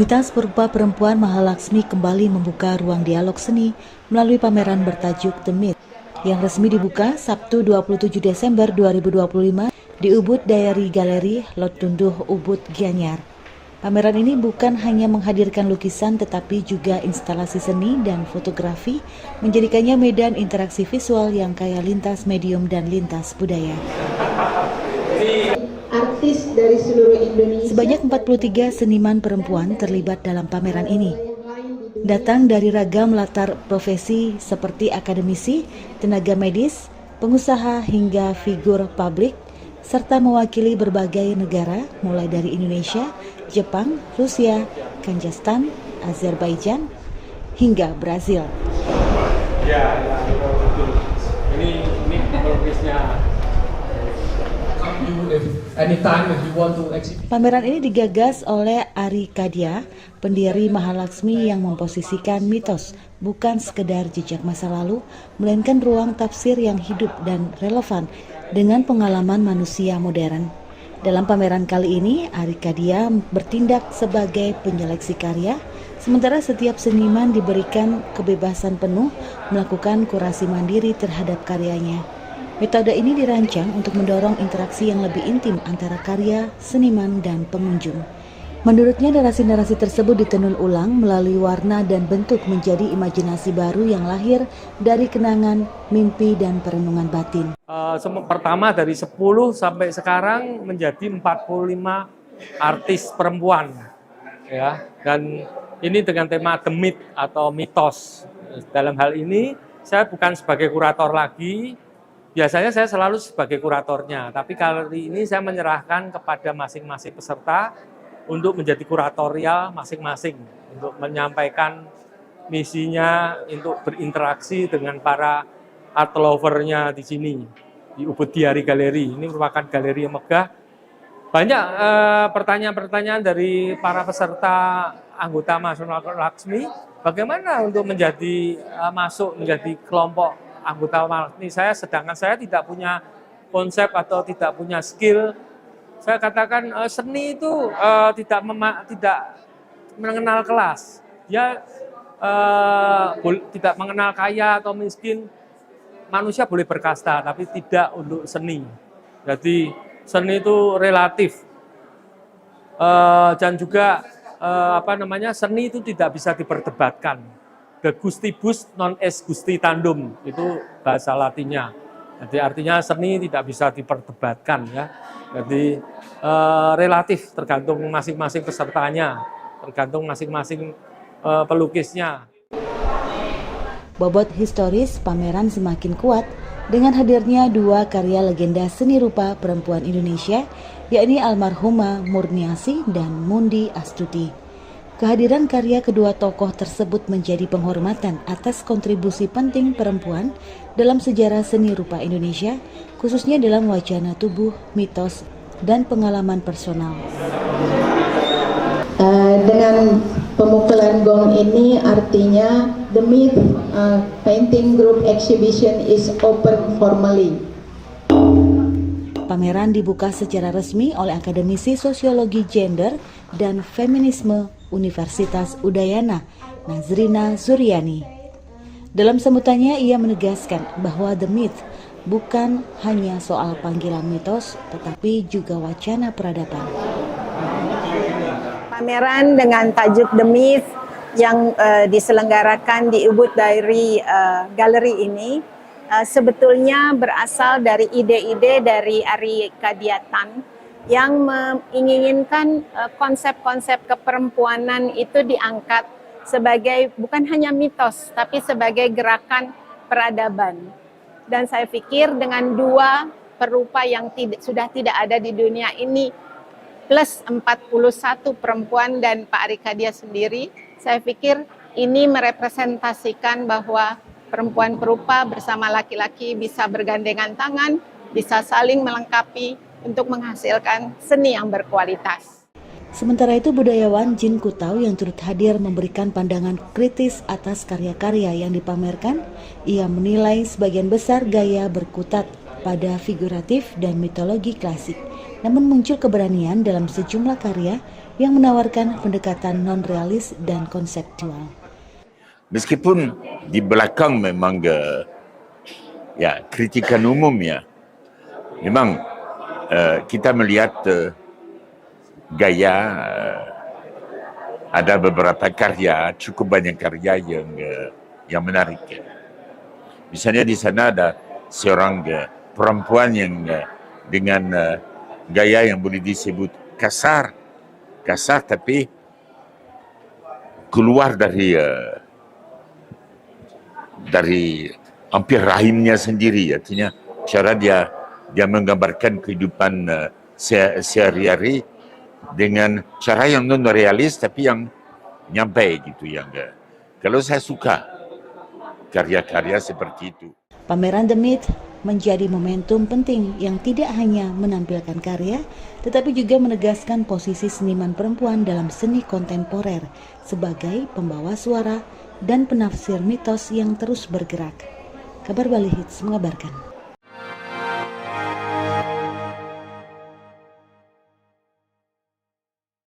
Komunitas Perupa Perempuan Mahalaksmi kembali membuka ruang dialog seni melalui pameran bertajuk The Myth yang resmi dibuka Sabtu 27 Desember 2025 di Ubud Diary Gallery, Lot Tunduh, Ubud, Gianyar. Pameran ini bukan hanya menghadirkan lukisan tetapi juga instalasi seni dan fotografi, menjadikannya medan interaksi visual yang kaya lintas medium dan lintas budaya. Artis dari seluruh Indonesia. Sebanyak 43 seniman perempuan terlibat dalam pameran ini. Datang dari ragam latar profesi seperti akademisi, tenaga medis, pengusaha hingga figur publik, serta mewakili berbagai negara mulai dari Indonesia, Jepang, Rusia, Kazakhstan, Azerbaijan, hingga Brazil. Ya, betul. Ini pelukisnya. Pameran ini digagas oleh Ari Kadia, pendiri Mahalaksmi yang memposisikan mitos bukan sekedar jejak masa lalu, melainkan ruang tafsir yang hidup dan relevan dengan pengalaman manusia modern. Dalam pameran kali ini, Ari Kadia bertindak sebagai penyeleksi karya, sementara setiap seniman diberikan kebebasan penuh melakukan kurasi mandiri terhadap karyanya. Metode ini dirancang untuk mendorong interaksi yang lebih intim antara karya, seniman, dan pengunjung. Menurutnya, narasi-narasi tersebut ditenun ulang melalui warna dan bentuk menjadi imajinasi baru yang lahir dari kenangan, mimpi, dan perenungan batin. Pertama dari 10 sampai sekarang menjadi 45 artis perempuan, ya. Dan ini dengan tema The Myth atau mitos. Dalam hal ini saya bukan sebagai kurator lagi. Biasanya saya selalu sebagai kuratornya, tapi kali ini saya menyerahkan kepada masing-masing peserta untuk menjadi kuratorial masing-masing, untuk menyampaikan misinya, untuk berinteraksi dengan para art lover-nya di sini, di Ubud Diary Gallery. Ini merupakan galeri yang megah. Banyak pertanyaan-pertanyaan dari para peserta anggota Mahalaksmi, bagaimana untuk masuk menjadi kelompok anggota Mahalaksmi sedangkan saya tidak punya konsep atau tidak punya skill. Saya katakan seni itu tidak mengenal kelas. Dia tidak mengenal kaya atau miskin. Manusia boleh berkasta, tapi tidak untuk seni. Jadi seni itu relatif. Dan juga seni itu tidak bisa diperdebatkan. De gustibus non est gustitandum, itu bahasa Latinnya. Jadi artinya seni tidak bisa diperdebatkan, ya. Jadi relatif, tergantung masing-masing pesertanya, tergantung masing-masing pelukisnya. Bobot historis pameran semakin kuat dengan hadirnya dua karya legenda seni rupa perempuan Indonesia, yakni almarhumah Murniasi dan Mundi Astuti. Kehadiran karya kedua tokoh tersebut menjadi penghormatan atas kontribusi penting perempuan dalam sejarah seni rupa Indonesia, khususnya dalam wacana tubuh, mitos, dan pengalaman personal. Dengan pemukulan gong ini artinya The Myth Painting Group Exhibition is open formally. Pameran dibuka secara resmi oleh akademisi sosiologi gender dan feminisme Universitas Udayana, Nazrina Zuryani. Dalam sambutannya, ia menegaskan bahwa The Myth bukan hanya soal panggilan mitos, tetapi juga wacana peradaban. Pameran dengan tajuk The Myth yang diselenggarakan di Ubud Diary Gallery ini sebetulnya berasal dari ide-ide dari Ari Kadiatan yang menginginkan konsep-konsep keperempuanan itu diangkat sebagai bukan hanya mitos, tapi sebagai gerakan peradaban. Dan saya pikir dengan dua perupa yang sudah tidak ada di dunia ini, plus 41 perempuan dan Pak Ari Kadia sendiri, saya pikir ini merepresentasikan bahwa perempuan perupa bersama laki-laki bisa bergandengan tangan, bisa saling melengkapi untuk menghasilkan seni yang berkualitas. Sementara itu, budayawan Jin Kutau yang turut hadir memberikan pandangan kritis atas karya-karya yang dipamerkan. Ia menilai sebagian besar gaya berkutat pada figuratif dan mitologi klasik, namun muncul keberanian dalam sejumlah karya yang menawarkan pendekatan non-realis dan konseptual. Meskipun di belakang memang kritikan umum ya, memang kita melihat gaya ada beberapa karya, cukup banyak karya yang menarik. Misalnya di sana ada seorang perempuan yang dengan gaya yang boleh disebut kasar tapi keluar dari hampir rahimnya sendiri, artinya cara dia menggambarkan kehidupan sehari-hari dengan cara yang non realis tapi yang nyampe gitu, yang kalau saya suka karya-karya seperti itu. Pameran The Myth menjadi momentum penting yang tidak hanya menampilkan karya, tetapi juga menegaskan posisi seniman perempuan dalam seni kontemporer sebagai pembawa suara dan penafsir mitos yang terus bergerak. Kabar Bali Hits mengabarkan.